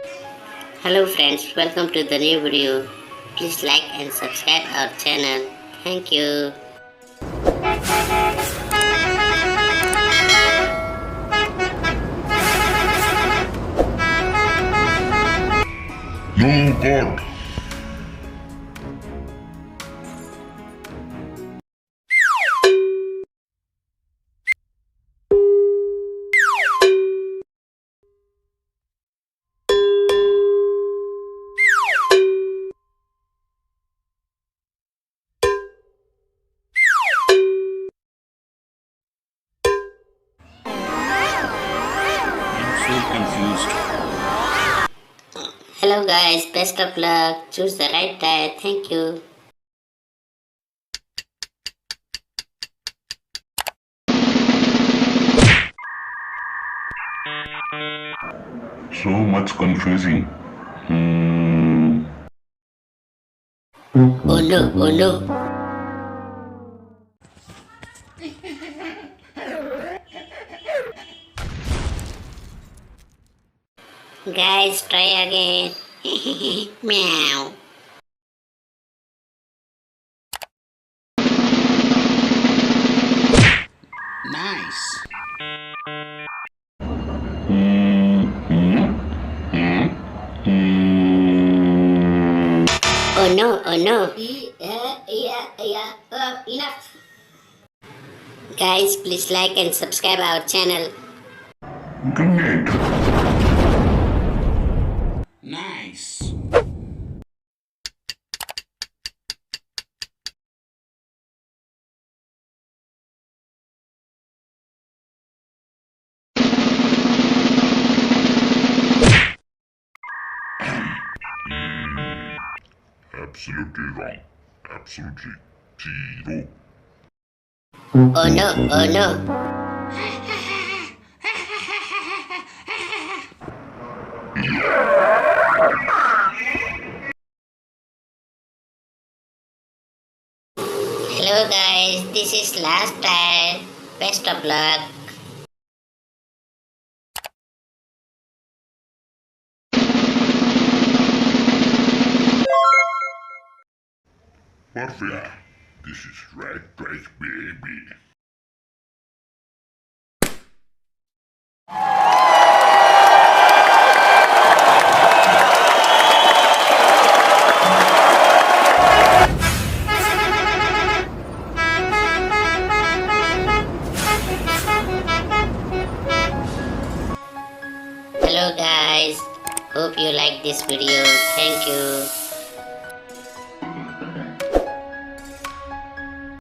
Hello friends, welcome to the new video. Please like and subscribe our channel. Thank you. No God. I'm so confused. Hello guys, best of luck. Choose the right tire. Thank you. So much confusing. Oh no, oh no. Guys, try again. Meow. Nice. Oh no, oh no. Enough. Guys, please like and subscribe our channel. Great. Nice. Absolutely wrong. Absolutely zero. Oh no, oh no. Hello guys, this is last tire. Best of luck. Perfect. This is right place, baby. Hello guys, hope you like this video. Thank you.